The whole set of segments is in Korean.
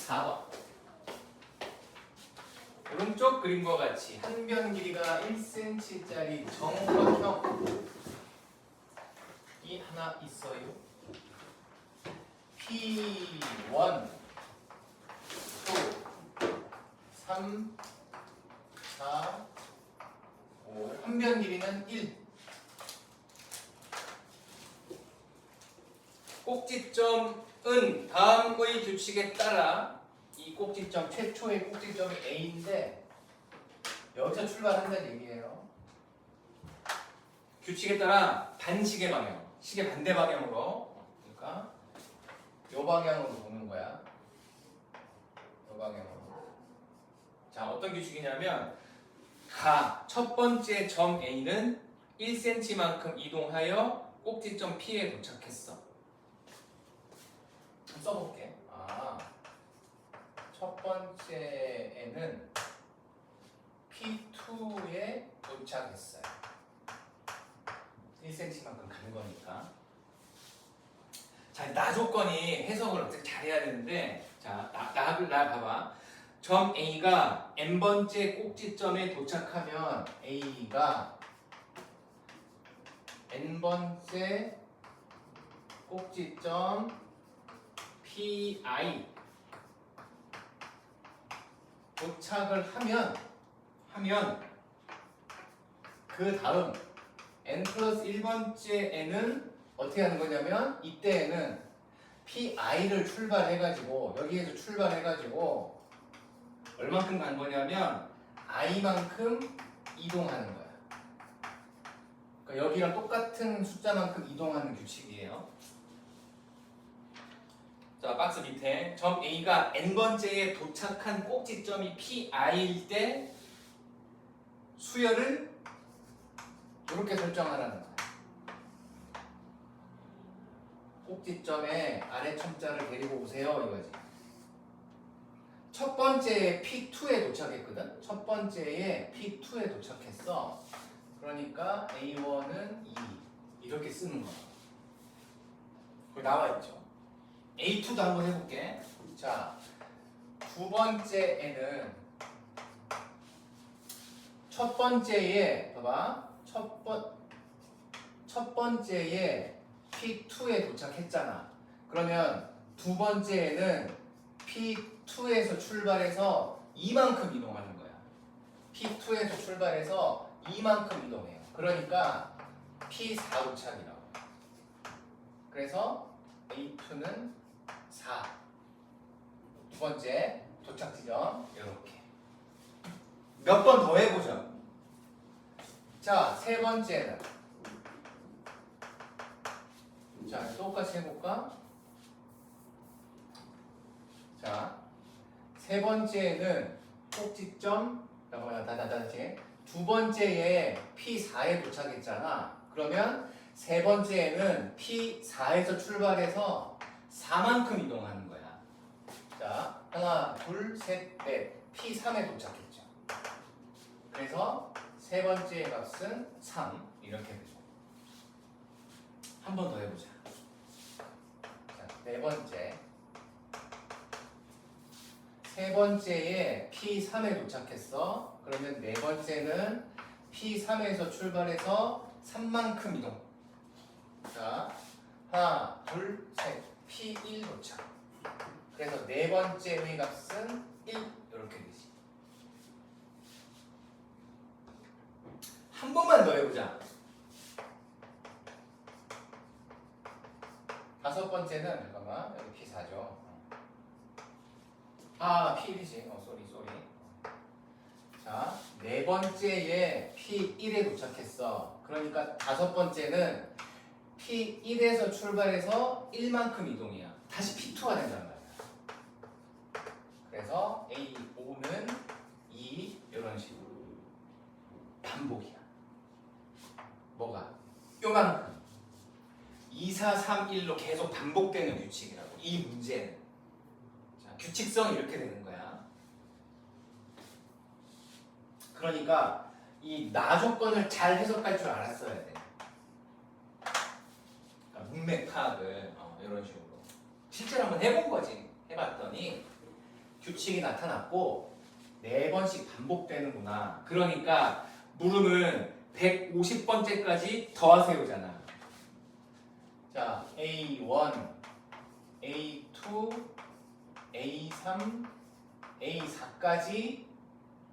4번. 오른쪽 그림과 같이 한 변 길이가 1cm짜리 정각형이 하나 있어요. P1, 2, 3, 4, 5. 한 변 길이는 1. 꼭지점은 다음의 규칙에 따라 이 꼭지점, 최초의 꼭지점이 A인데 여기서 출발한다는 얘기예요. 규칙에 따라 반시계 방향, 시계 반대 방향으로, 그러니까 요 방향으로 보는 거야. 요 방향으로. 자, 어떤 규칙이냐면 첫 번째 점 A는 1cm만큼 이동하여 꼭지점 P에 도착했어. 써볼게. 첫 번째에는 P2에 도착했어요. 1cm만큼 가는 거니까. 자, 나 조건이 해석을 어떻게 잘해야 되는데, 자, 나 봐봐. 점 A가 n번째 꼭지점에 도착하면 A가 n번째 꼭지점 PI 도착을 하면 그 다음 n 플러스 1번째 n은 어떻게 하는 거냐면 이때에는 PI를 출발해가지고 여기에서 출발해가지고 얼만큼 간 거냐면 i만큼 이동하는 거야. 그러니까 여기랑 똑같은 숫자만큼 이동하는 규칙이에요. 자, 박스 밑에 점 A가 n번째에 도착한 꼭지점이 PI일 때 수열을 이렇게 설정하라는 거야. 꼭지점에 아래 첨자를 데리고 오세요 이거지. 첫 번째에 P2에 도착했거든. 첫 번째에 P2에 도착했어. 그러니까 A1은 2 이렇게 쓰는 거야. 거기 나와 있죠. A2도 한번 해볼게. 자, 두 번째에는 첫 번째에 봐봐. 첫 번째에 P2에 도착했잖아. 그러면 두 번째에는 P2에서 출발해서 이만큼 이동하는 거야. P2에서 출발해서 이만큼 이동해요. 그러니까 P4 도착이라고. 그래서 A2는 4. 두 번째 도착 지점 이렇게. 몇 번 더 해보자. 자, 세 번째는 자, 똑같이 해볼까? 자, 세 번째는 꼭지점 다시 두 번째에 P4에 도착했잖아. 그러면 세 번째에는 P4에서 출발해서 4만큼 이동하는 거야. 자, 하나, 둘, 셋, 넷. P3에 도착했죠. 그래서 세 번째 값은 3 이렇게 되죠. 한 번 더 해보자. 자, 네 번째. 세 번째에 P3에 도착했어. 그러면 네 번째는 P3에서 출발해서 3만큼 이동. 자, 하나, 둘, 셋. P1 도착. 그래서 네 번째의 값은 1 이렇게 되지. 한 번만 더 해보자. 다섯 번째는 잠깐만 여기 P4죠. P1이지. 쏘리. 자, 네 번째에 P1에 도착했어. 그러니까 다섯 번째는 P1에서 출발해서 1만큼 이동이야. 다시 P2가 된단 말이야. 그래서 A5는 2 이런 식으로 반복이야. 뭐가? 요만큼 2, 4, 3, 1로 계속 반복되는 규칙이라고. 이 문제는 자, 규칙성이 이렇게 되는 거야. 그러니까 이 나 조건을 잘 해석할 줄 알았어야 돼. 그러니까 문맥 파악을 이런 식으로 실제로 한번 해본 거지. 해봤더니 규칙이 나타났고 4번씩 반복되는구나. 그러니까 물음은 150번째까지 더하세요잖아. 자, A1, A2, A3, A4까지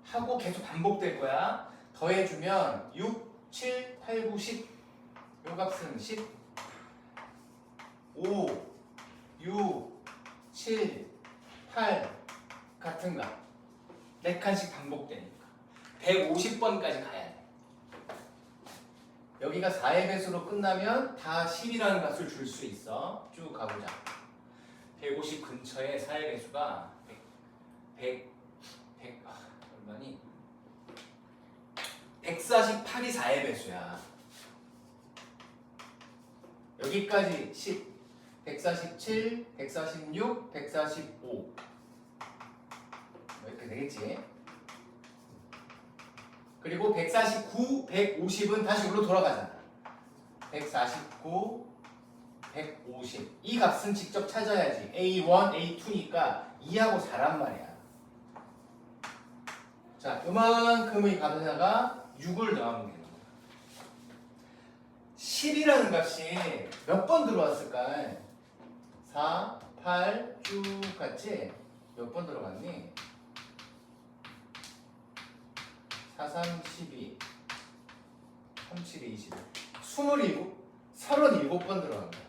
하고 계속 반복될 거야. 더해주면 6, 7, 8, 9, 10. 요 값은 10, 5, 6, 7, 8 같은 값. 4칸씩 반복되니까 150번까지 가야 돼. 여기가 4의 배수로 끝나면 다 10이라는 값을 줄 수 있어. 쭉 가보자. 150 근처에 4의 배수가 100 얼마니? 148이 4의 배수야. 여기까지 10, 147, 146, 145 이렇게 되겠지. 그리고 149, 150은 다시 여기로 돌아가잖아. 149, 150. 이 값은 직접 찾아야지. A1, A2니까 2하고 4란 말이야. 자, 요만큼의 값에다가 6을 더하면 되는 거야. 10이라는 값이 몇 번 들어왔을까? 4, 8 쭉 갔지? 몇 번 들어갔니? 4, 3, 12 3, 7, 21 37번 들어간 거야.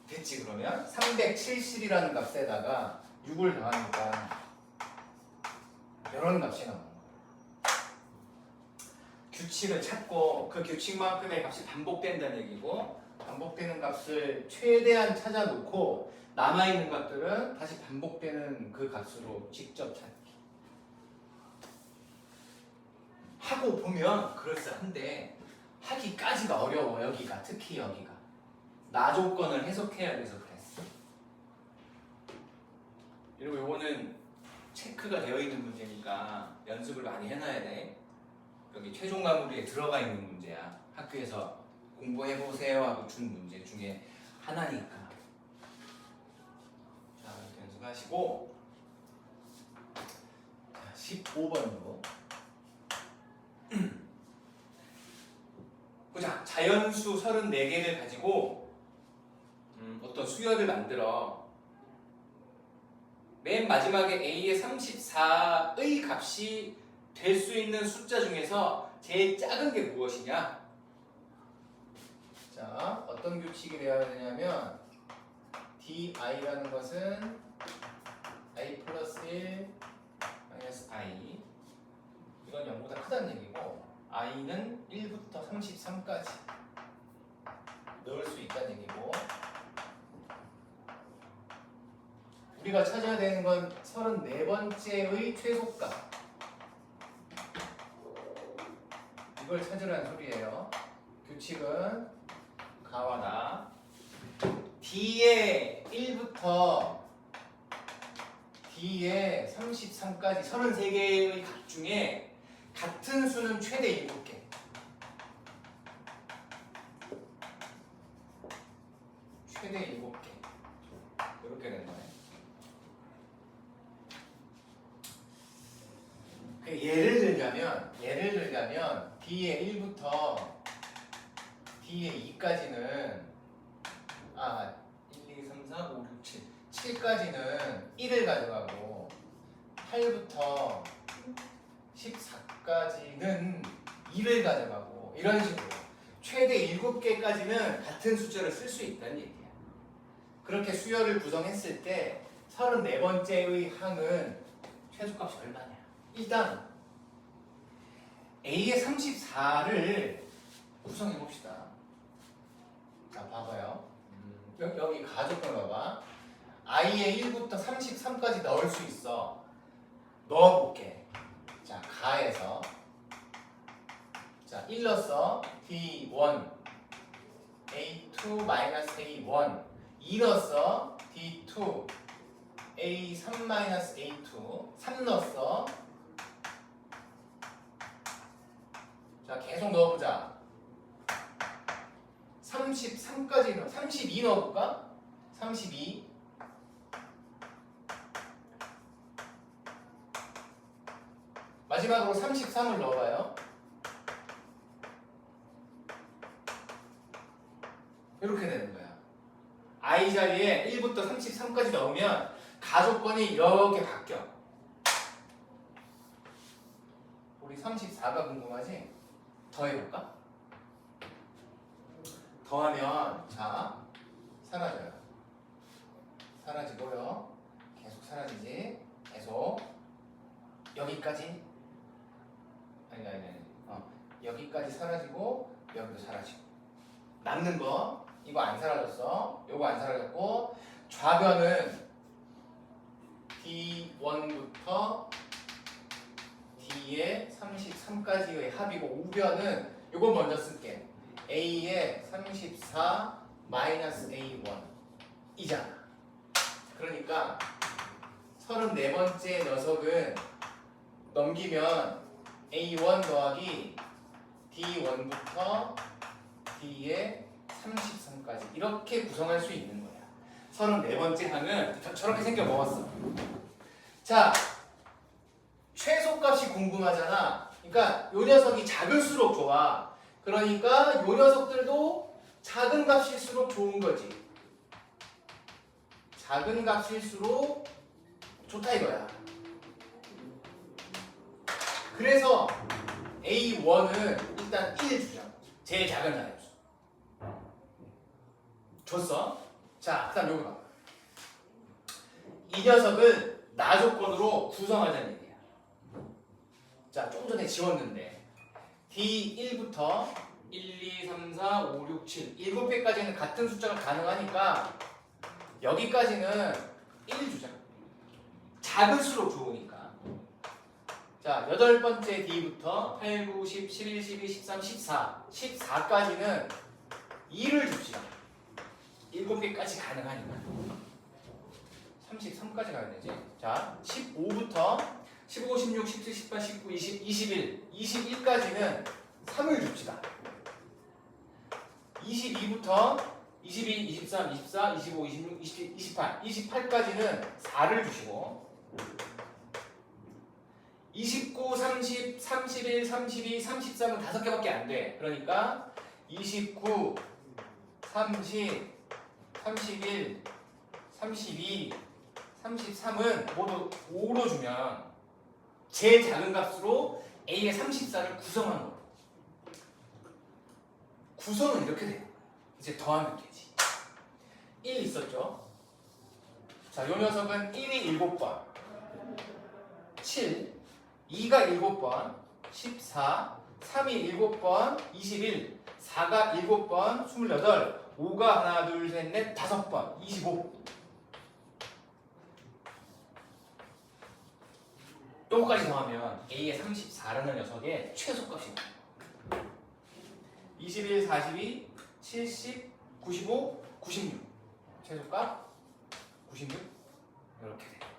됐지? 그러면 370이라는 값에다가 6을 더하니까 이런 값이 나오는 거야. 규칙을 찾고 그 규칙만큼의 값이 반복된다는 얘기고, 반복되는 값을 최대한 찾아놓고 남아있는 값들은 다시 반복되는 그 값으로 직접 찾기. 하고 보면 그럴싸한데 하기까지가 어려워. 여기가, 특히 여기가 나 조건을 해석해야 돼서 그랬어. 그리고 요거는 체크가 되어 있는 문제니까 연습을 많이 해놔야 돼. 여기 최종 마무리에 들어가 있는 문제야. 학교에서 공부해보세요 하고 준 문제 중에 하나니까. 자, 이렇게 연습하시고, 자, 15번으로 보자. 자연수 34개를 가지고 어떤 수열을 만들어. 맨 마지막에 A의 34의 값이 될 수 있는 숫자 중에서 제일 작은 게 무엇이냐? 자, 어떤 규칙이 되어야 되냐면 di라는 것은 i 플러스 1 마이너스 i, 이건 0보다 크다는 얘기고, i는 1부터 33까지 넣을 수 있다는 얘기고, 우리가 찾아야 되는 건 34번째의 최소값, 이걸 찾으라는 소리예요. 규칙은 가와 나 D의 1부터 D의 33까지 33개의 값 중에 같은 수는 최대 7개. 최대 7개. 이렇게 되는 거네. 예를 들자면 D의 1부터 D의 2까지는 1, 2, 3, 4, 5, 6, 7 7까지는 1을 가져가고, 8부터 14까지는 2를 가져가고, 이런 식으로 최대 7개까지는 같은 숫자를 쓸 수 있다는 얘기야. 그렇게 수열을 구성했을 때 34번째의 항은 최소값이 얼마냐? 일단 A의 34를 구성해 봅시다. 자, 봐봐요. 여기 가족권 봐봐. i의 1부터 33까지 넣을 수 있어. 넣어볼게. 자, 가에서 자, 1 넣었어. D1 A2 마이너스 A1, 2 넣었어. D2 A3 마이너스 A2, 3 넣었어. 자, 계속 넣어보자. 33까지 넣어. 32 넣어볼까? 32 마지막으로 33을 넣어봐요. 이렇게 되는 거야. I 자리에 1부터 33까지 넣으면 가조건이 이렇게 바뀌어. 우리 34가 궁금하지? 더해볼까? 더하면 자 사라져요. 사라지고요. 계속 사라지지. 계속 여기까지 아니 여기까지 사라지고 여기도 사라지고 남는 거 이거 안 사라졌어. 요거 안 사라졌고 좌변은 D1부터 D의 33까지의 합이고 우변은 요거 먼저 쓸게. A의 34 마이너스 A1 이잖아. 그러니까 34번째 녀석은 넘기면 A1 더하기 D1부터 D의 33까지 이렇게 구성할 수 있는 거야. 34번째 항은 저렇게 생겨 먹었어. 자, 최소값이 궁금하잖아. 그러니까 요 녀석이 작을수록 좋아. 그러니까 요 녀석들도 작은 값일수록 좋은 거지. 작은 값일수록 좋다 이거야. 그래서 A1은 일단 1 주자. 제일 작은 자연수. 줬어? 자, 그 다음 요거 봐. 이 녀석을 나 조건으로 구성하자는 얘기야. 자, 조금 전에 지웠는데 D1부터 1, 2, 3, 4, 5, 6, 7 7개까지는 같은 숫자가 가능하니까 여기까지는 1 주자. 작을수록 좋으니까. 자, 8번째 D부터 8, 9, 10, 11, 12, 13, 14 14까지는 2를 줍시다. 7개까지 가능하니까 33까지 가야 되지. 자, 15부터 15, 16, 17, 18, 19, 20, 21 21까지는 3을 줍시다. 22부터 22, 23, 24, 25, 26, 27, 28 28까지는 4를 주시고 29, 30, 31, 32, 33은 5개밖에 안 돼. 그러니까 29, 30, 31, 32, 33은 모두 5로 주면 제일 작은 값으로 A의 34를 구성한 거야. 구성은 이렇게 돼요. 이제 더하면 되지. 1 있었죠? 자, 요 녀석은 1이 7번, 7, 2가 7번, 14, 3이 7번, 21, 4가 7번, 28, 5가 하나, 둘, 셋, 넷, 5번, 25. 요거까지 더하면 A의 34라는 녀석의 최소값이 나와요. 21, 42, 70, 95, 96. 최소값 96. 이렇게 돼요.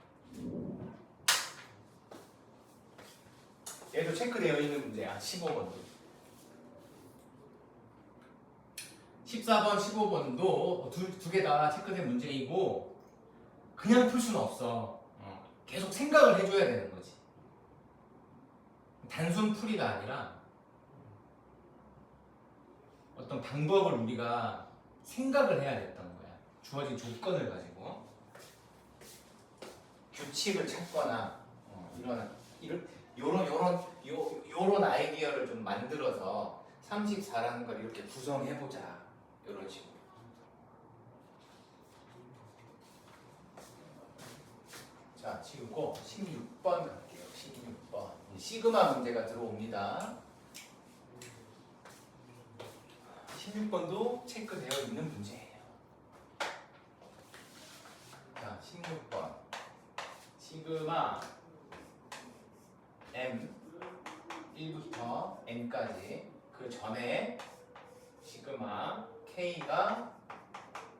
얘도 체크되어 있는 문제야. 15번도. 14번, 15번도 두 개 다 체크된 문제이고 그냥 풀 수는 없어. 계속 생각을 해줘야 되는 거지. 단순 풀이가 아니라 어떤 방법을 우리가 생각을 해야 됐던 거야. 주어진 조건을 가지고 규칙을 찾거나 요런 아이디어를 좀 만들어서 34라는 걸 이렇게 구성해보자. 요런 식으로. 자, 지우고 16번 갈게요. 16번. 시그마 문제가 들어옵니다. 16번도 체크되어 있는 문제예요. 자, 16번. 시그마 M 1부터 N까지 그 전에 시그마 K가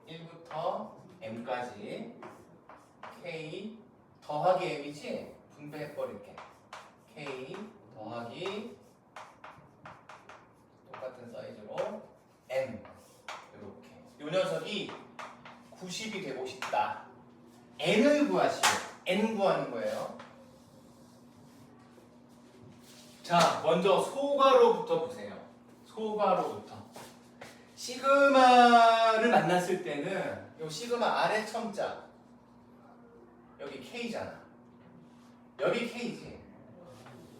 1부터 M까지 K 더하기 M이지? 분배해버릴게. K 더하기 똑같은 사이즈로 M 이렇게. 요 녀석이 90이 되고 싶다. N을 구하시오. N 구하는 거예요. 자, 먼저 소가로부터 보세요. 소가로부터. 시그마를 만났을 때는 요 시그마 아래 첨자 여기 K잖아. 여기 K지.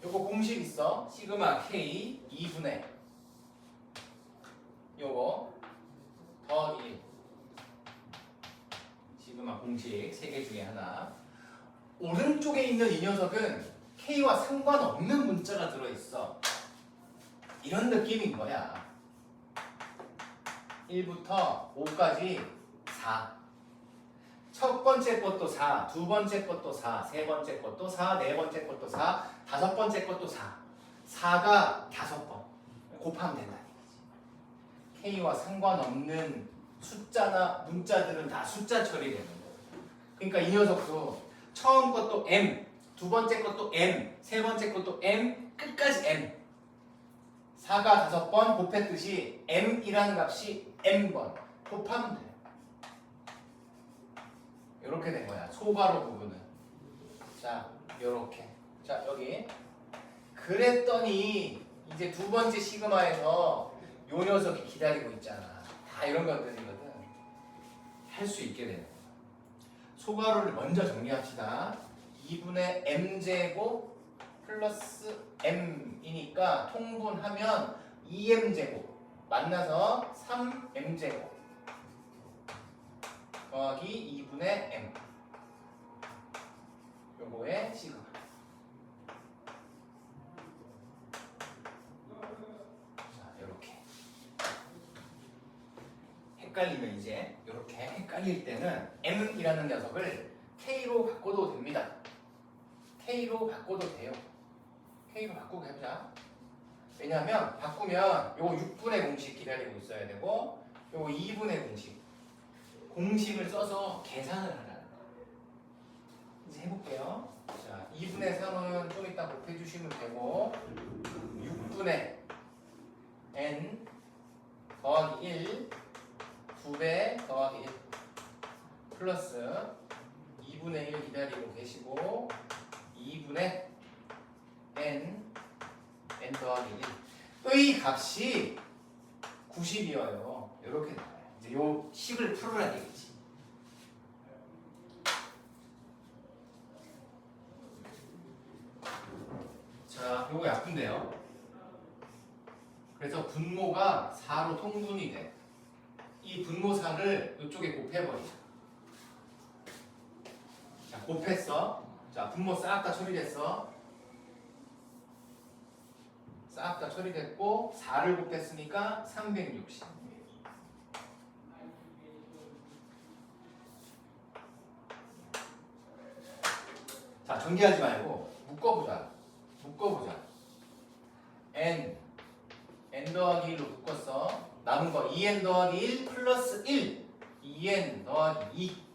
요거 공식 있어. 시그마 K 2분의 요거 더 1. 시그마 공식 3개 중에 하나. 오른쪽에 있는 이 녀석은 K와 상관없는 문자가 들어있어. 이런 느낌인 거야. 1부터 5까지 4. 첫 번째 것도 4, 두 번째 것도 4, 세 번째 것도 4, 네 번째 것도 4, 다섯 번째 것도 4. 4가 5번. 곱하면 된다는 얘기지. K와 상관없는 숫자나 문자들은 다 숫자 처리되는 거야. 그러니까 이 녀석도 처음 것도 M, 두 번째 것도 M, 세 번째 것도 M, 끝까지 M. 4가 5번 곱했듯이 M이라는 값이 M번 곱하면 돼요. 이렇게 된 거야. 소가로 부분은. 자, 요렇게. 자, 여기. 그랬더니 이제 두 번째 시그마에서 요 녀석이 기다리고 있잖아. 다 이런 것들이거든. 할 수 있게 되는 거야. 소가로를 먼저 정리합시다. 2분의 m제곱 플러스 m이니까 통분하면 2m제곱 만나서 3m제곱 더하기 2분의 m 요거의 시그마. 자, 요렇게 헷갈리면 이제 요렇게 헷갈릴 때는 m이라는 녀석을 k로 바꿔도 됩니다. k로 바꿔도 돼요. k로 바꾸고 해보자. 왜냐하면 바꾸면 요거 6분의 공식 기다리고 있어야 되고 요거 2분의 공식을 써서 계산을 하라는 거예요. 이제 해볼게요. 자, 2분의 3은 좀 이따 곱해주시면 되고 6분의 n 더하기 1 2배 더하기 1 플러스 2분의 1 기다리고 계시고 2분의 n 더하기 1의 값이 90이어요. 이렇게 나와요. 이제 요 식을 풀어야 되겠지. 자, 요거 약분돼요. 그래서 분모가 4로 통분이 돼. 이 분모 4를 이쪽에 곱해버리자. 자, 곱했어. 자, 분모 싹 다 처리됐어. 싹 다 처리됐고 4를 곱했으니까 360. 자, 전개하지 말고 묶어보자. n 더하기 1로 묶었어. 남은 거 2n 더하기 1 플러스 1 2n 더하기 2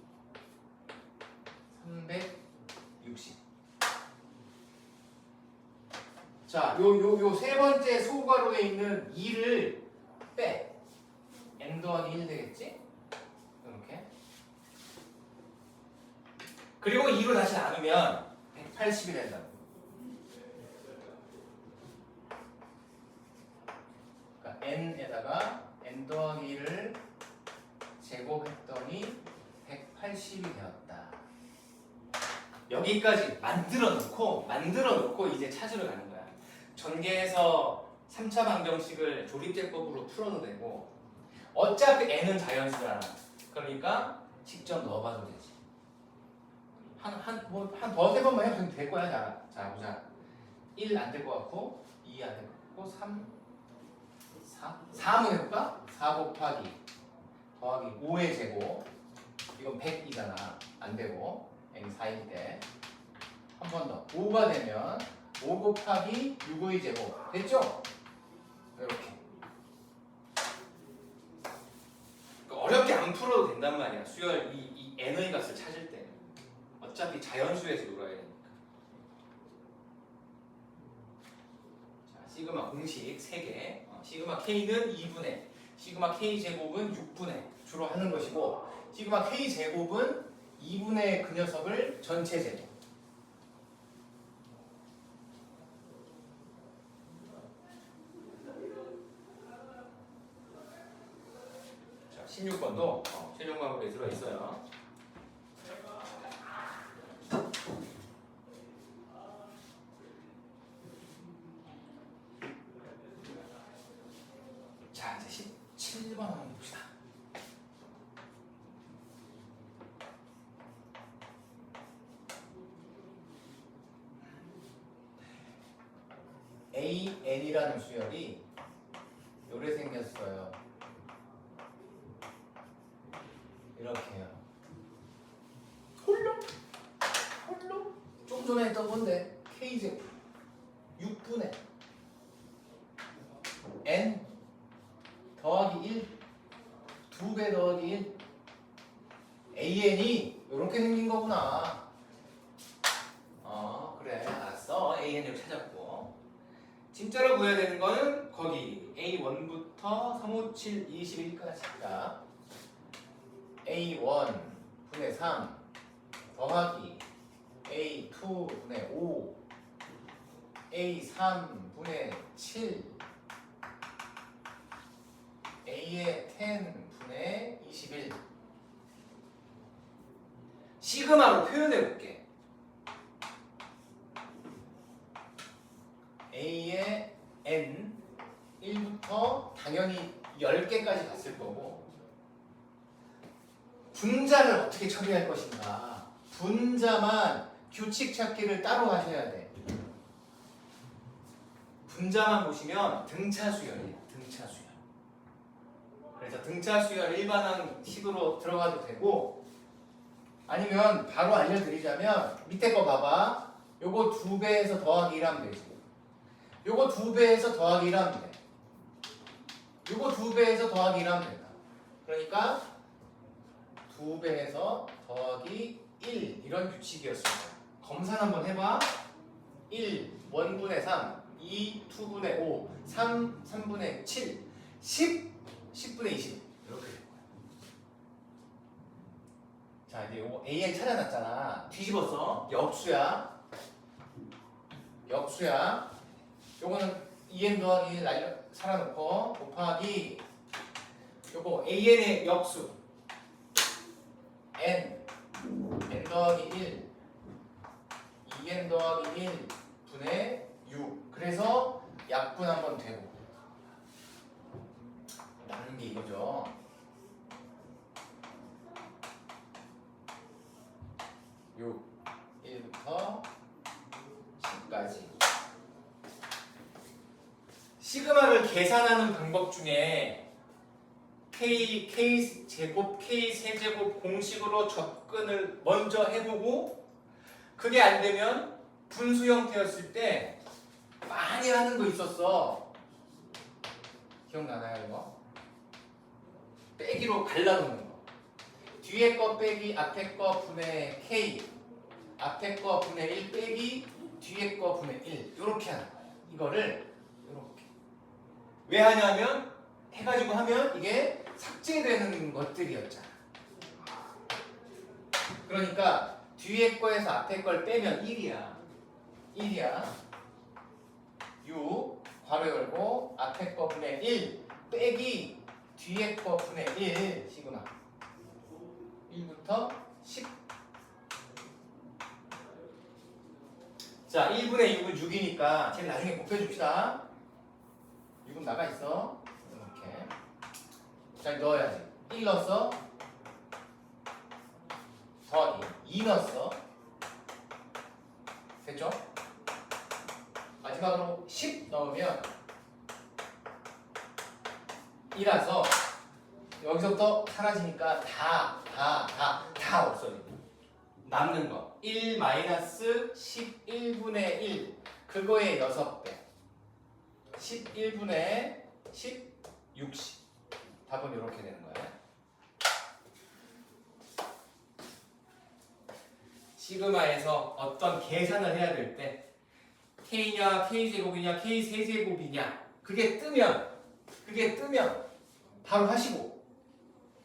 360. 자, 요 세 번째 소괄호에 있는 2를 빼. n 더하기 1 되겠지? 이렇게. 그리고 2로 다시 나누면 180이 된다고. 그러니까 n에다가 n 더하기 1을 제곱했더니 180이 되었다. 여기까지 만들어 놓고 이제 찾으러 가는 거야. 전개해서 3차 방정식을 조립제법으로 풀어도 되고 어차피 n은 자연수잖아. 그러니까 직접 넣어봐도 되지. 한 두세 번만 해도 될 거야. 자, 보자. 1 안 될 것 같고 2 안 될 것 같고 3 4 한번 해볼까? 4 곱하기 더하기 5의 제곱 이건 100이잖아. 안 되고 n이 4일 때 한 번 더 5가 되면 5 곱하기 6의 제곱 됐죠? 이렇게 어렵게 안 풀어도 된단 말이야. 수열 이 n의 값을 찾을 때 어차피 자연수에서 놀아야 되니까. 자, 시그마 공식 3개. 시그마 k는 2분의, 시그마 k 제곱은 6분의 주로 하는 것이고, 시그마 k 제곱은 2분의 그 녀석을 전체 제곱. 16번도 최종 과목에 들어있어요. 자, 이제 17번 한번 봅시다. AN이라는 수열이 요래 생겼어요. 이렇게요. 홀로 좀 전에 했던 건데 K제곱 6분의 N 더하기 1 2배 더하기 1 AN이 이렇게 생긴 거구나. 그래 알았어. AN을 찾았고 진짜로 구해야 되는 거는 거기 A1부터 3, 5, 7, 21까지다. A1 분의 3 더하기 A2 분의 5 A3 분의 7 A의 10 분의 21 시그마로 표현해 볼게. A의 N 1부터 당연히 10개까지 갔을 거고 분자를 어떻게 처리할 것인가. 분자만 규칙 찾기를 따로 하셔야 돼. 분자만 보시면 등차 수열이에요. 등차 수열. 그래서 등차 수열 일반항식으로 들어가도 되고 아니면 바로 알려드리자면 밑에 거 봐봐. 요거 2배에서 더하기 1 하면 되지. 요거 2배에서 더하기 1 하면 돼. 요거 2배에서 더하기 1 하면 된다. 그러니까 2배에서 더하기 1 이런 규칙이었습니다. 검산 한번 해봐. 1 1분의 3 2 2분의 5 3 3분의 7 10 10분의 20 이렇게 될 거야. 자 이제 요거 AN 찾아놨잖아. 뒤집었어. 역수야. 역수야. 요거는 2n 더하기 1 살아놓고 곱하기 요거 AN의 역수 n 더하기 1 2n 더하기 1 분의 6 그래서 약분 한번 되고 나누는 게 이거죠. 요 1부터 10까지 시그마를 계산하는 방법 중에 K 제곱, K 세제곱 공식으로 접근을 먼저 해보고 그게 안 되면 분수 형태였을 때 많이 하는 거 있었어. 기억나나요 이거? 빼기로 갈라놓는 거. 뒤에 거 빼기 앞에 거 분의 K 앞에 거 분의 1 빼기 뒤에 거 분의 1 이렇게 하는 거예요. 이거를 이렇게 왜 하냐면 해가지고 하면 이게 삭제되는 것들이었잖아. 그러니까 뒤에 거에서 앞에 걸 빼면 1이야. 1이야. 6 괄호 열고 앞에 거 분의 1 빼기 뒤에 거 분의 1 시그마 1부터 10. 자 1분의 6은 6이니까 제일 나중에 곱해줍시다. 6은 나가 있어. 이렇게 잘 넣어야지. 1 넣었어. 더하기 2 넣었어. 됐죠? 마지막으로 10 넣으면 2라서 여기서부터 사라지니까 다 없어진다. 남는 거 1 마이너스 11분의 1 그거의 6배 11분의 10 60 답은 이렇게 되는 거야. 시그마에서 어떤 계산을 해야 될 때 K냐 K제곱이냐 K세제곱이냐 그게 뜨면 바로 하시고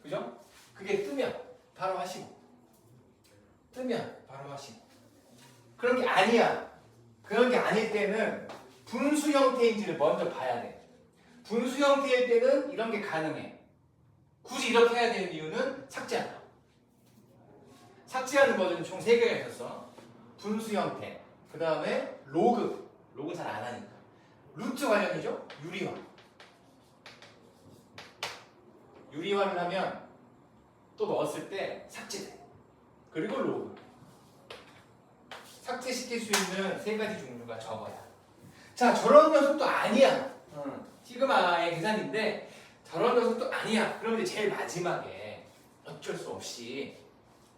그죠? 그게 뜨면 바로 하시고 그런 게 아니야. 그런 게 아닐 때는 분수 형태인지를 먼저 봐야 돼. 분수 형태일 때는 이런 게 가능해. 굳이 이렇게 해야 되는 이유는 삭제한다. 삭제하는 버전이 총 3개가 있었어. 분수 형태, 그 다음에 로그. 로그는 잘 안 하니까. 루트 관련이죠. 유리화. 유리화를 하면 또 넣었을 때 삭제돼. 그리고 로그. 삭제시킬 수 있는 3가지 종류가 저거야. 자, 저런 녀석도 아니야. 시그마의 계산인데 저런 녀석도 아니야. 그러면 이제 제일 마지막에 어쩔 수 없이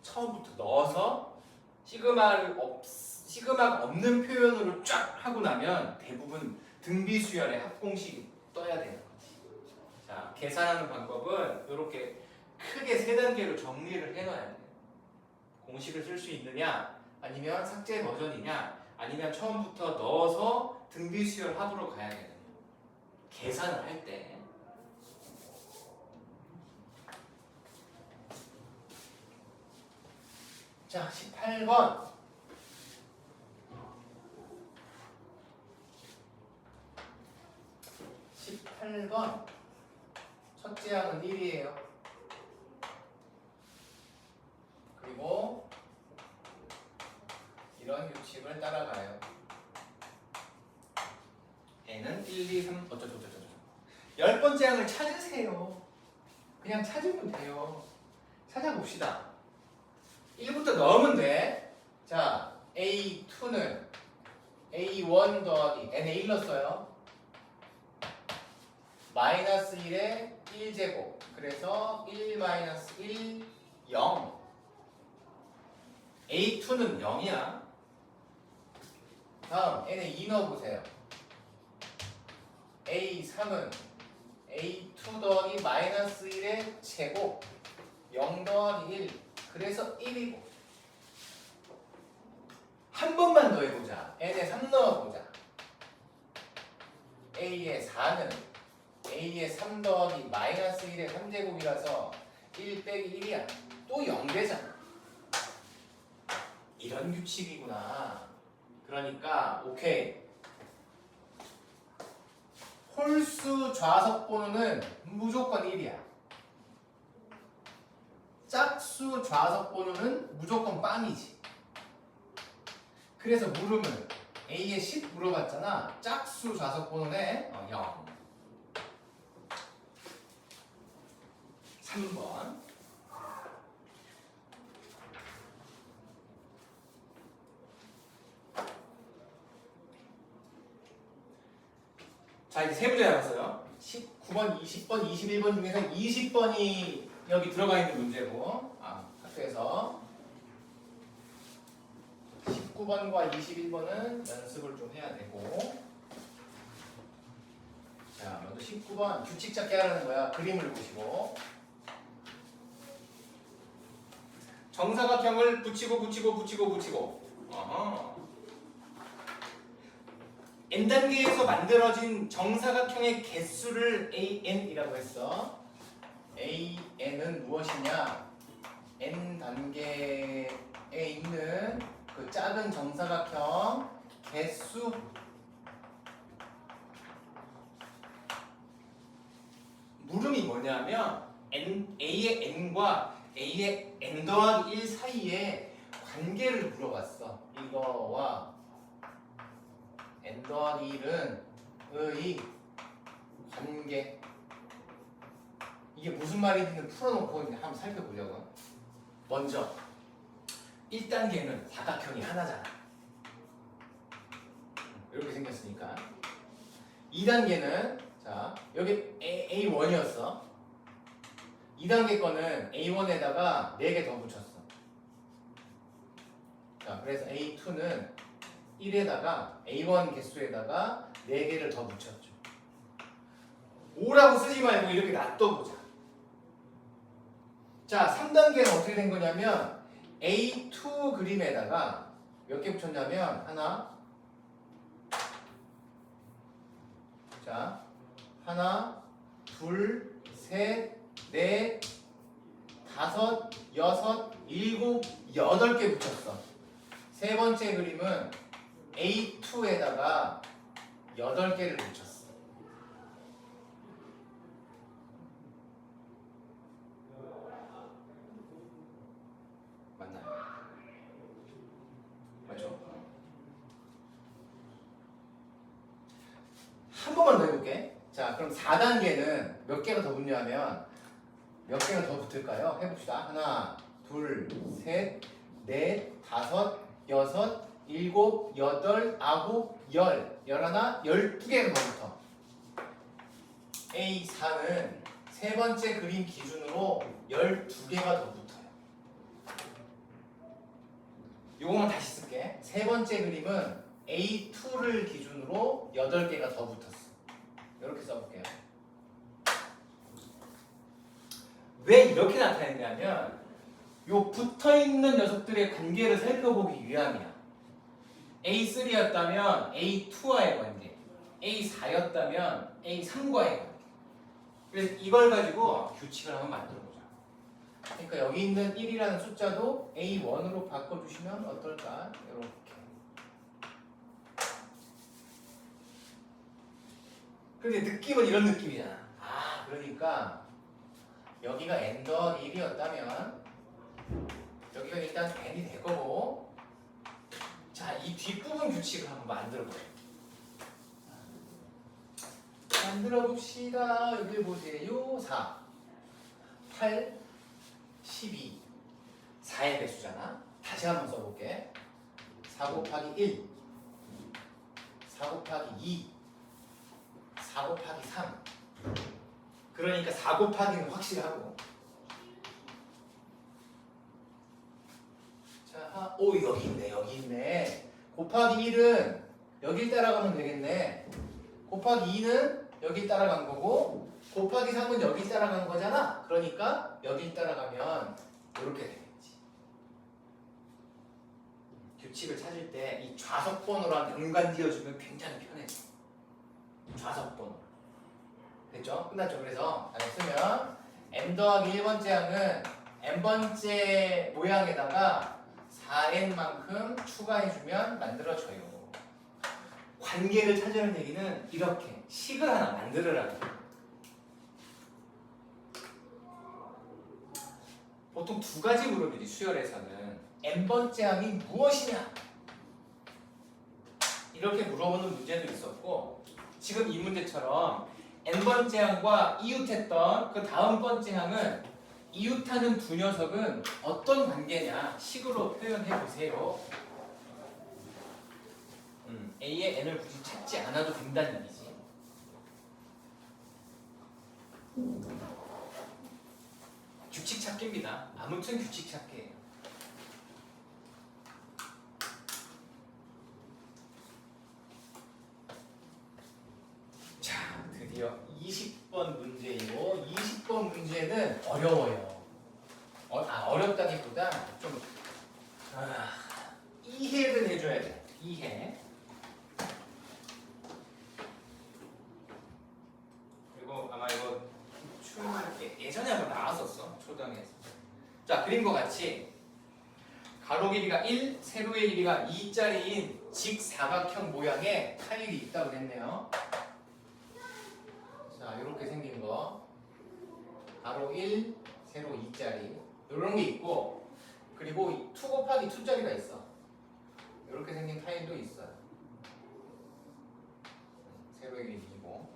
처음부터 넣어서 시그마가 없는 표현으로 쫙 하고 나면 대부분 등비수열의 합공식이 떠야 되는 거지. 자, 계산하는 방법은 이렇게 크게 3단계로 정리를 해놔야 돼. 공식을 쓸 수 있느냐, 아니면 삭제 버전이냐, 아니면 처음부터 넣어서 등비수열 합으로 가야 되느냐. 계산을 할 때. 자, 18번. 18번. 첫째 항은 1이에요. 그리고 이런 규칙을 따라가요. N은 1, 2, 3 어쩌저쩌저쩌. 10번째 항을 찾으세요. 그냥 찾으면 돼요. 찾아봅시다. 1부터 넣으면 돼. 자, A2는 A1 더하기 N에 1 넣었어요. 마이너스 1에 1제곱. 그래서 1 마이너스 1, 0. A2는 0이야. 다음 N에 2 넣어보세요. A3은 A2 더하기 마이너스 1의 제곱. 0 더하기 1. 그래서 1이고. 한 번만 더 해보자. N에 3 넣어보자. A에 4는 A에 3 더하기 마이너스 1의 3제곱이라서 1 빼기 1이야. 또 0 되잖아. 이런 규칙이구나. 그러니까 오케이. 홀수 좌석 번호는 무조건 1이야. 짝수 좌석 번호는 무조건 빵이지. 그래서 물으면 A에 10 물어봤잖아. 짝수 좌석 번호네 0. 3번. 자, 이제 세 문제 남았어요. 19번, 20번, 21번 중에서 20번이 여기 들어가 있는 문제고, 학교에서 19번과 21번은 연습을 좀 해야 되고. 자, 먼저 19번 규칙 찾기 하라는 거야. 그림을 보시고 정사각형을 붙이고. n단계에서 만들어진 정사각형의 개수를 an이라고 했어. an은 무엇이냐? n단계에 있는 그 작은 정사각형 개수. 물음이 뭐냐면 a의 n과 a의 n 더하기 1 사이에 관계를 물어봤어. 이거와 n 더하기 1의 관계. 이게 무슨 말인지는 풀어놓고 한번 살펴보려고. 먼저 1단계는 사각형이 하나잖아. 이렇게 생겼으니까. 2단계는 자, 여기 A1이었어. 2단계 거는 A1에다가 4개 더 붙였어. 자, 그래서 A2는 1에다가 A1 개수에다가 4개를 더 붙였죠. 5라고 쓰지 말고 이렇게 놔둬보자. 자, 3단계는 어떻게 된 거냐면 A2 그림에다가 몇 개 붙였냐면 하나, 자, 하나, 둘, 셋, 넷, 다섯, 여섯, 일곱, 8개 붙였어. 세 번째 그림은 A2에다가 8개를 붙였어. 자, 그럼 4단계는 몇 개가 더 붙냐면 몇 개가 더 붙을까요? 해봅시다. 하나, 둘, 셋, 넷, 다섯, 여섯, 일곱, 여덟, 아홉, 열, 열하나, 12개가 더 붙어. A4는 세 번째 그림 기준으로 12개가 더 붙어요. 요거만 다시 쓸게. 세 번째 그림은 A2를 기준으로 8개가 더 붙었어. 이렇게 써볼게요. 왜 이렇게 나타냈냐면 요 붙어있는 녀석들의 관계를 살펴보기 위함이야. A3였다면 A2와의 관계, A4였다면 A3과의 관계. 그래서 이걸 가지고 규칙을 한번 만들어보자. 그러니까 여기 있는 1이라는 숫자도 A1으로 바꿔주시면 어떨까? 이렇게. 근데 느낌은 이런 느낌이잖아. 아, 그러니까 여기가 n 더하기 1이었다면 여기가 일단 n이 될 거고, 자, 이 뒷부분 규칙을 한번 만들어보자. 만들어봅시다. 여기 보세요. 4, 8, 12. 4의 배수잖아. 다시 한번 써볼게. 4 곱하기 1, 4 곱하기 2, 4 곱하기 3. 그러니까 4 곱하기는 확실하고. 자, 오, 여기 있네, 여기 있네. 곱하기 1은 여길 따라가면 되겠네. 곱하기 2는 여길 따라간 거고, 곱하기 3은 여길 따라간 거잖아. 그러니까 여길 따라가면 이렇게 되겠지. 규칙을 찾을 때 이 좌석 번호랑 연관 지어주면 굉장히 편해져. 좌석 번호. 됐죠? 끝났죠? 그래서 잘 쓰면 m 더하기 1번째 항은 n번째 모양에다가 4n만큼 추가해주면 만들어져요. 관계를 찾으는 얘기는 이렇게 식을 하나 만들으라고. 보통 두 가지 그룹이지, 수열에서는. n번째 항이 무엇이냐? 이렇게 물어보는 문제도 있었고, 지금 이 문제처럼 n번째 항과 이웃했던 그 다음 번째 항은, 이웃하는 두 녀석은 어떤 관계냐 식으로 표현해 보세요. A의 n을 굳이 찾지 않아도 된다는 얘기지. 규칙 찾기입니다. 아무튼 규칙 찾기예요. 자, 드디어 20번 문제이고, 20번 문제는 어려워요. 어렵다기보다 좀 이해를 해줘야 돼. 이해. 그리고 아마 이거 예전에 한번 나왔었어, 초등에서. 자, 그림과 같이 가로 길이가 1, 세로의 길이가 2짜리인 직사각형 모양의 타일이 있다고 그랬네요. 자, 이렇게 생긴 거, 가로 1, 세로 2짜리 이런 게 있고, 그리고 2 곱하기 2짜리가 있어. 이렇게 생긴 타일도 있어요. 세로의 길이 2고,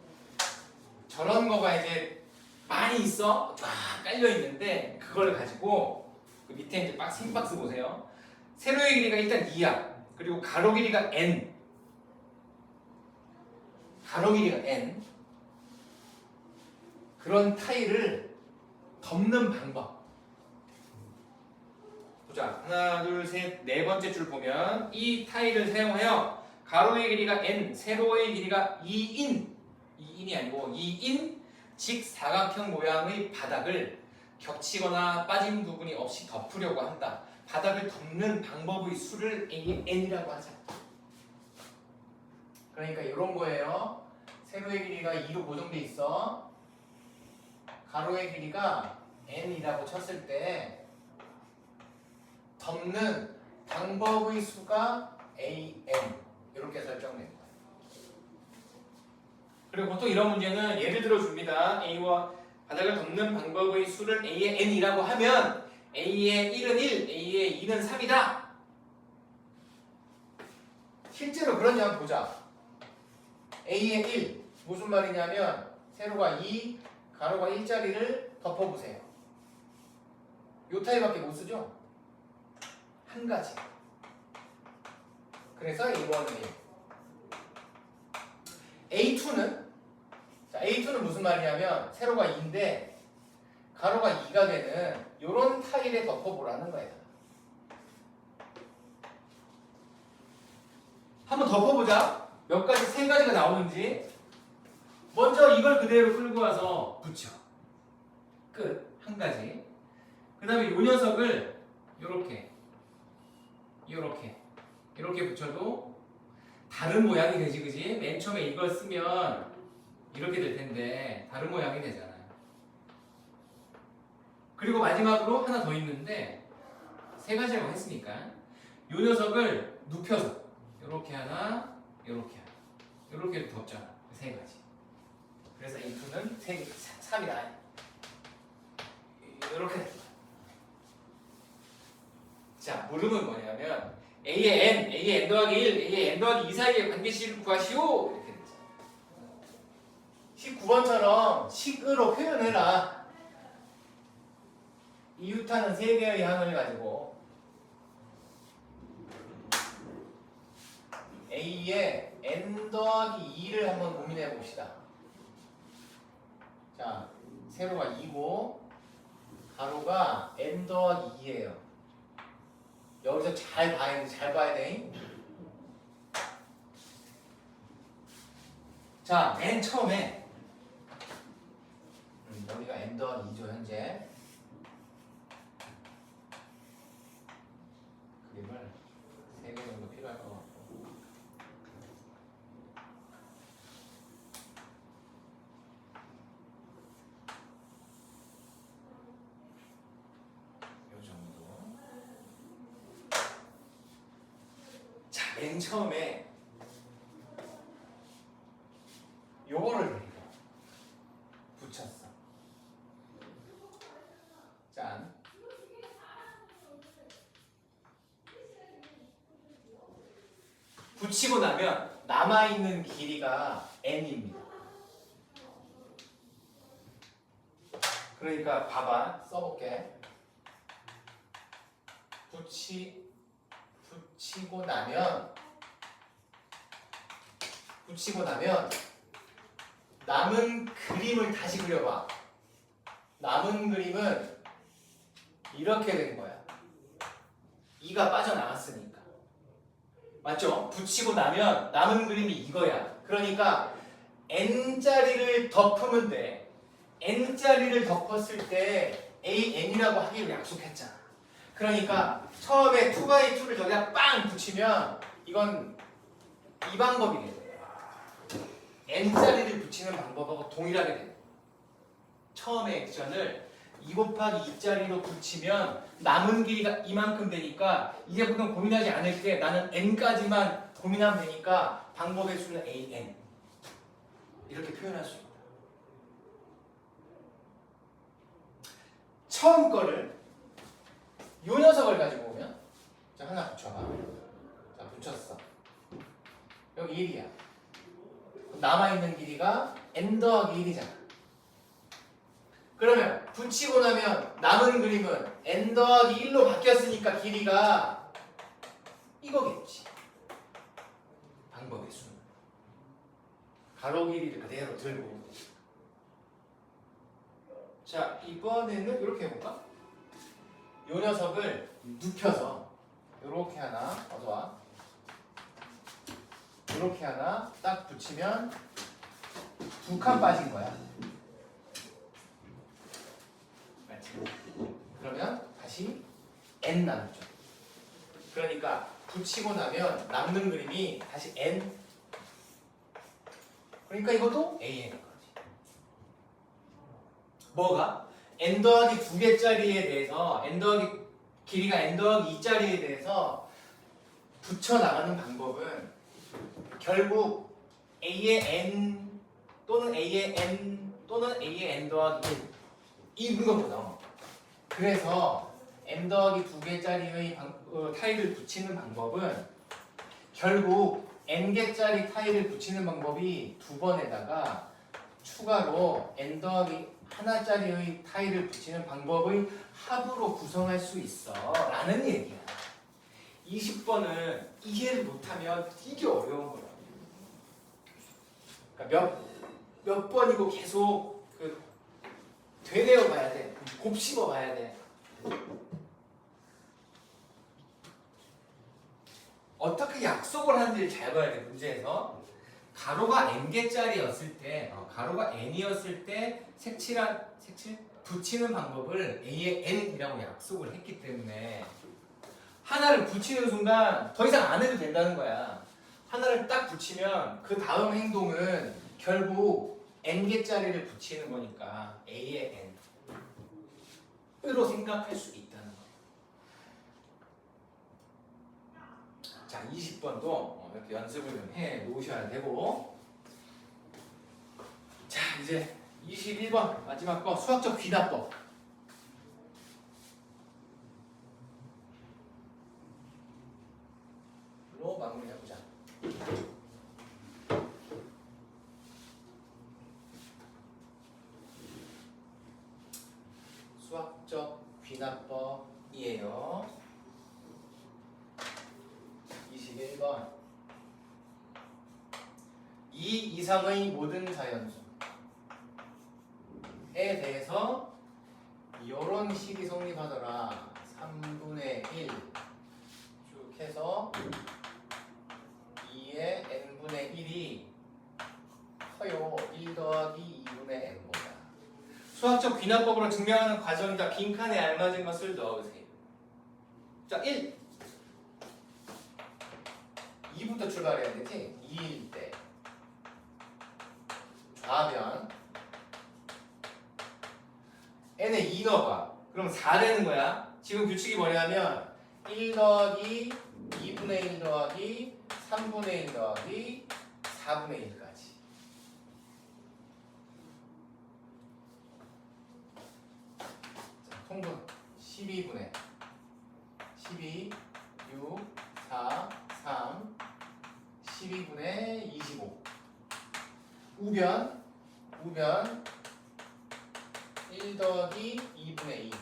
저런 거가 이제 많이 있어. 쫙 깔려 있는데, 그걸 가지고 그 밑에 이제 생박스 보세요. 세로의 길이가 일단 2야. 그리고 가로 길이가 n. 가로 길이가 n. 그런 타일을 덮는 방법. 보자. 하나, 둘, 셋, 네 번째 줄 보면 이 타일을 사용하여 가로의 길이가 n, 세로의 길이가 2인, 2인이 아니고 2인 직사각형 모양의 바닥을 겹치거나 빠진 부분이 없이 덮으려고 한다. 바닥을 덮는 방법의 수를 n이라고 하자. 그러니까 이런 거예요. 세로의 길이가 2로 고정돼 있어. 가로의 길이가 n이라고 쳤을 때 덮는 방법의 수가 an, 이렇게 설정된 거예요. 그리고 보통 이런 문제는 예를 들어 줍니다. a와 바닥을 덮는 방법의 수를 a의 n이라고 하면 a의 1은 1, a의 2는 3이다. 실제로 그런지 한번 보자. a의 1 무슨 말이냐면 세로가 2, 가로가 1짜리를 덮어보세요. 요 타입밖에 못 쓰죠? 한 가지. 그래서 A1은 A2는 자, A2는 무슨 말이냐면 세로가 2인데 가로가 2가 되는 요런 타일에 덮어보라는 거예요. 한번 덮어보자. 몇 가지, 세 가지가 나오는지. 먼저 이걸 그대로 끌고 와서 붙여. 끝. 한 가지. 그 다음에 요 녀석을 요렇게 붙여도 다른 모양이 되지, 그지? 맨 처음에 이걸 쓰면 이렇게 될 텐데 다른 모양이 되잖아요. 그리고 마지막으로 하나 더 있는데 세 가지라고 했으니까 요 녀석을 눕혀서 요렇게 하나, 요렇게 하나, 요렇게 덮잖아. 세 가지. 그래서 A2는 3이다. 요렇게 됩니다. 자, 물음은 뭐냐면 A의 n 더하기 1, A의 n 더하기 2 사이의 관계식을 구하시오. 이렇게 되죠. 19번처럼 식으로 표현해라. 이유타는 3개의 항을 가지고 A의 n 더하기 2를 한번 고민해 봅시다. 자, 세로가 2고 가로가 n 더하기 2예요. 여기서 잘 봐야 돼. 자, 맨 처음에 여기가 n 더하기 2죠, 현재. 그림을 3개 정도 필요할 것 같고. 요 정도. 자, 맨 처음에 요거를 붙였어. 짠. 붙이고 나면 남아있는 길이가 n입니다. 그러니까 봐봐. 써볼게. 붙이고 나면 남은 그림을 다시 그려봐. 남은 그림은 이렇게 된 거야. 2가 빠져나갔으니까. 맞죠? 붙이고 나면 남은 그림이 이거야. 그러니까 n자리를 덮으면 돼. n자리를 덮었을 때 AN이라고 하기로 약속했잖아. 그러니까 처음에 2x2를 저기다 빵 붙이면 이건 이 방법이겠네. n자리를 붙이는 방법하고 동일하게 돼. 처음에 액션을 2 곱하기 2짜리로 붙이면 남은 길이가 이만큼 되니까 이제부터 고민하지 않을게. 나는 n까지만 고민하면 되니까 방법의 수는 an. 이렇게 표현할 수 있다. 처음 거를 요 녀석을 가지고 오면 자, 하나 붙여봐. 자, 붙였어. 여기 1이야. 남아있는 길이가 n 더하기 1이잖아. 그러면 붙이고 나면 남은 그림은 n 더하기 1로 바뀌었으니까 길이가 이거겠지. 방법의 수는. 가로 길이를 그대로 들고. 자, 이번에는 이렇게 해볼까? 요 녀석을 눕혀서 요렇게 하나 어서와. 이렇게 하나 딱 붙이면 2칸 빠진 거야. 맞지? 그러면 다시 n 남죠. 그러니까 붙이고 나면 남는 그림이 다시 n. 그러니까 이것도 an인 거지. 뭐가? n 더하기 2개짜리에 대해서 길이가 n 더하기 2짜리에 대해서 붙여 나가는 방법은 결국 a의 n 또는 a의 n 또는 a의 n 더하기 1 이거거든. 그래서 n 더하기 2개짜리의 타일을 붙이는 방법은 결국 n개짜리 타일을 붙이는 방법이 2번에다가 추가로 n 더하기 하나짜리의 타일을 붙이는 방법의 합으로 구성할 수 있어 라는 얘기야. 20번은 이해를 못하면 되게 어려운 거야. 그러니까 몇 번이고 계속 되뇌어 봐야 돼. 곱씹어 봐야 돼. 어떻게 약속을 하는지를 잘 봐야 돼. 문제에서 가로가 n개짜리였을 때, 가로가 n이었을 때 색칠 붙이는 방법을 a의 n이라고 약속을 했기 때문에 하나를 붙이는 순간 더 이상 안 해도 된다는 거야. 하나를 딱 붙이면 그 다음 행동은 결국 n개짜리를 붙이는 거니까 a의 n으로 생각할 수 있다는 거야. 자, 20번도 이렇게 연습을 좀 해 놓으셔야 되고. 자, 이제 21번 마지막 거 수학적 귀납법. 로 마무리해보자. 수학적 귀납법이에요. 21번. 이 이상의 모든 자연수에 대해서 이런 식이 성립하더라. 3분의 1 쭉 해서 2의 n분의 1이 커요. 1 더하기 2분의 n보다. 수학적 귀납법으로 증명하는 과정이다. 빈칸에 알맞은 것을 넣으세요. 자, 1. 2부터 출발해야 되지? 2일 때 좌변 n에 2 넣어봐. 그럼 4 되는 거야. 지금 규칙이 뭐냐면 1 더하기 2분의 1 더하기 3분의 1 더하기 4분의 1까지. 자, 통분 12분의 12, 6, 4, 3, 12분의 25. 우변 1 더하기 2분의 2.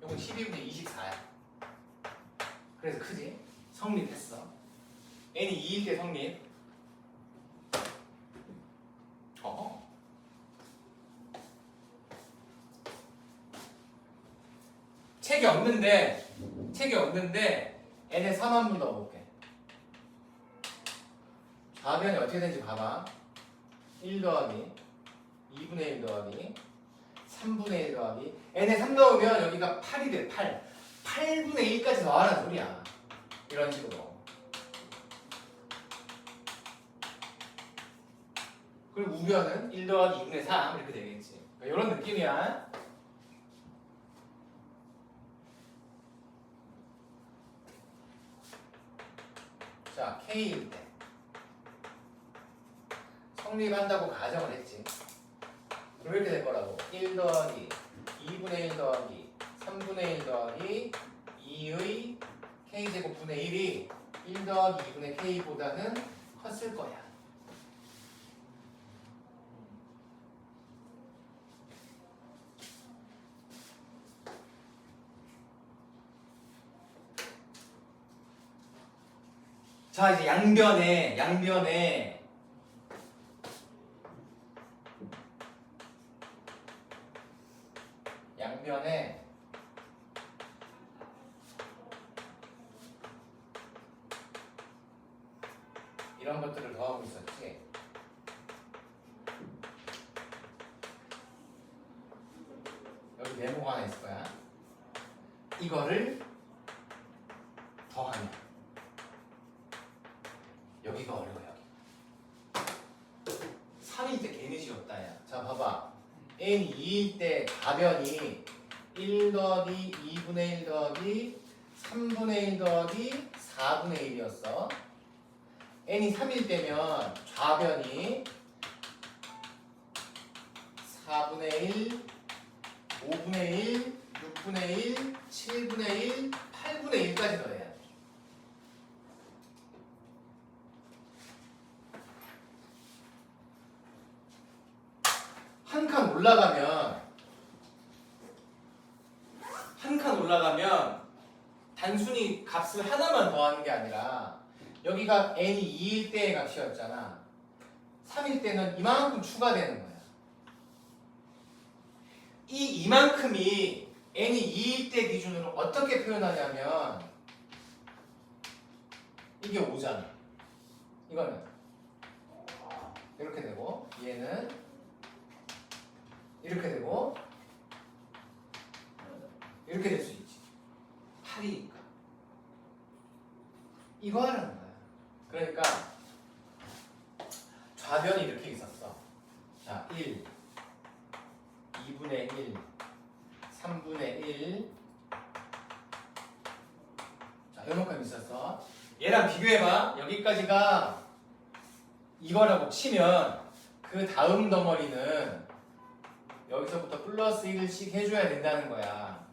이건 12분의 24야. 그래서 크지? 성립했어. n이 2일 때 성립. 책이 없는데 n에 3 한 번 더 넣어볼게. 좌변이 어떻게 되는지 봐봐. 1 더하기 2분의 1 더하기 3분의 1 더하기 n에 3 넣으면 여기가 8이 돼. 8분의 1까지 더하라는 소리야. 이런 식으로. 그리고 우변은 1 더하기 2분의 3 이렇게 되겠지. 그러니까 이런 느낌이야. 자, K일 때 성립한다고 가정을 했지. 그럼 이렇게 될 거라고. 1 더하기 2분의 1 더하기 3분의 1 더하기 2의 K제곱분의 1이 1 더하기 2분의 K보다는 컸을 거야. 자, 이제 양변에 이런 것들을 더하고 있었지. 여기 네모가 하나 있을 거야. 이거를 더하면 여기가 어려워. 여기 3일 때 괜히 쉬웠다. 야. 자, 봐봐. n이 2일 때 가변이 1 더하기 2분의 1 더하기 3분의 1 더하기 4분의 1이었어. n이 3일 때면 좌변이 4분의 1, 5분의 1, 6분의 1, 7분의 1, 8분의 1까지 더해야 돼. 올라가면 단순히 값을 하나만 더하는 게 아니라 여기가 n이 2일 때의 값이었잖아. 3일 때는 이만큼 추가되는 거야. 이만큼이 n이 2일 때 기준으로 어떻게 표현하냐면 이게 5잖아. 이거는 이렇게 되고 얘는 이렇게 되고 이렇게 될 수 있지. 8이니까. 이거 하라는 거야. 그러니까 좌변이 이렇게 있었어. 자, 1, 2분의 1, 3분의 1. 자, 요만큼 있었어. 얘랑 비교해봐. 여기까지가 이거라고 치면 그 다음 덩어리는 여기서부터 플러스 1씩 해줘야 된다는 거야.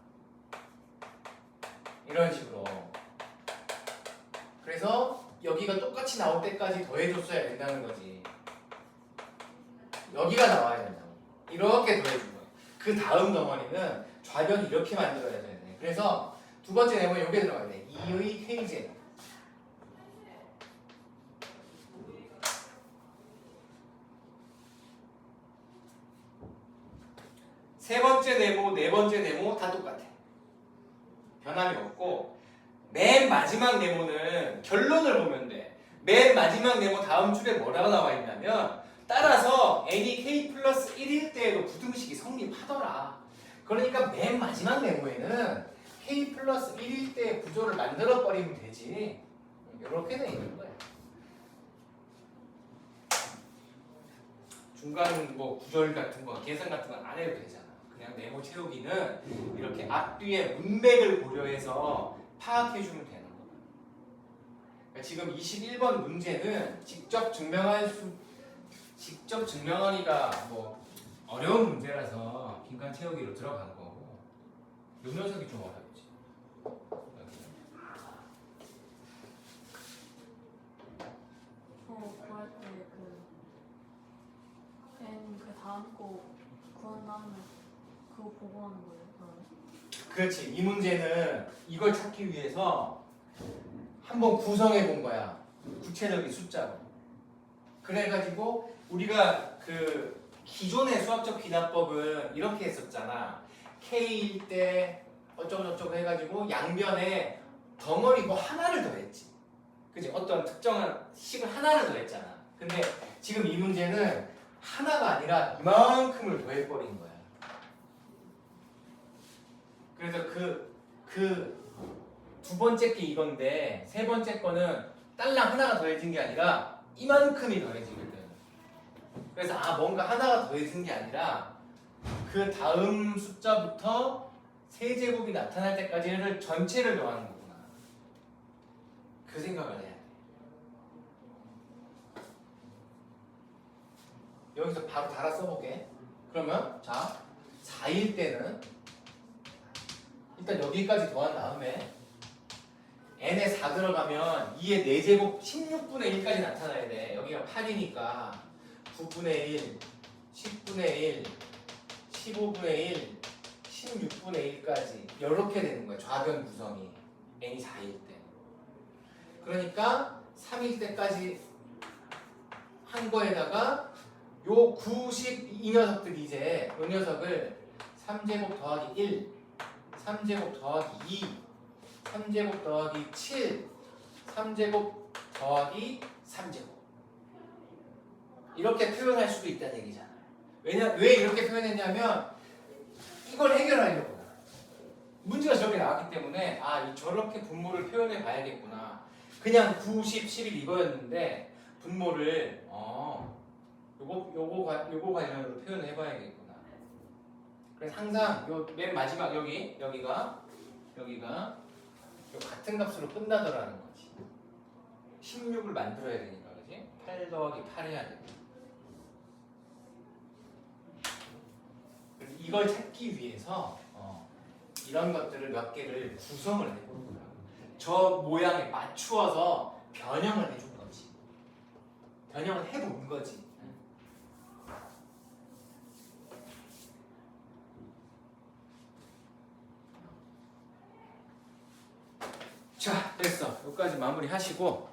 이런 식으로. 그래서 여기가 똑같이 나올 때까지 더해줬어야 된다는 거지. 여기가 나와야 된다고. 이렇게 더해준 거야. 그 다음 덩어리는 좌변 이렇게 만들어야 돼. 그래서 두 번째 내용은 여기에 들어가야 돼. 2의 k제곱. 세 번째 네모, 네 번째 네모 다 똑같아. 변함이 없고 맨 마지막 네모는 결론을 보면 돼. 맨 마지막 네모 다음 줄에 뭐라고 나와 있냐면 따라서 n이 k 플러스 1일 때에도 부등식이 성립하더라. 그러니까 맨 마지막 네모에는 k 플러스 1일 때의 구조를 만들어 버리면 되지. 이렇게 돼 있는 거야. 중간 뭐 구절 같은 거, 계산 같은 건 안 해도 되잖아. 그냥 네모 채우기는 이렇게 앞뒤의 문맥을 고려해서 파악해주면 되는 거야. 그러니까 지금 21번 문제는 직접 증명하기가 뭐 어려운 문제라서 빈칸 채우기로 들어간 거고 요 녀석이 좀 어렵지. 구할 때 N 그 다음 거 구한 다음에 그거 보고 하는 거예요, 그러면? 그렇지. 이 문제는 이걸 찾기 위해서 한번 구성해 본 거야. 구체적인 숫자로. 그래가지고 우리가 그 기존의 수학적 비난법은 이렇게 했었잖아. K일 때 어쩌고저쩌고 해가지고 양변에 덩어리 뭐 하나를 더했지. 그지? 어떤 특정한 식을 하나를 더했잖아. 근데 지금 이 문제는 하나가 아니라 이만큼을 더해버린 거야. 그래서 그 두 번째 게 이건데 세 번째 거는 딸랑 하나가 더해진 게 아니라 이만큼이 더해지거든. 그래서 뭔가 하나가 더해진 게 아니라 그 다음 숫자부터 세제곱이 나타날 때까지를 전체를 더하는 거구나. 그 생각을 해야 돼. 여기서 바로 달아 써볼게. 그러면 자 4일 때는 일단 여기까지 더한 다음에 n에 4 들어가면 2의 4제곱 16분의 1까지 나타나야 돼. 여기가 8이니까 9분의 1, 10분의 1, 15분의 1, 16분의 1까지 이렇게 되는 거야. 좌변 구성이 n이 4일 때. 그러니까 3일 때까지 한 거에다가 요 90이 녀석들이 이제 이 녀석을 3제곱 더하기 1, 3제곱 더하기 2, 3제곱 더하기 7, 3제곱 더하기 3제곱 이렇게 표현할 수도 있다는 얘기잖아요. 왜 이렇게 표현했냐면 이걸 해결하려고 문제가 저렇게 나왔기 때문에 저렇게 분모를 표현해 봐야겠구나. 그냥 9, 10, 11 이거였는데 분모를 요거 관련으로 표현해 봐야겠구나. 그래서 항상 요 맨 마지막 여기가 요 같은 값으로 끝나더라는 거지. 16을 만들어야 되니까, 그지? 8 더하기 8 해야 돼. 이걸 찾기 위해서 이런 것들을 몇 개를 구성을 해보는 거야. 저 모양에 맞추어서 변형을 해준 거지. 변형을 해본 거지. 자, 됐어. 여기까지 마무리 하시고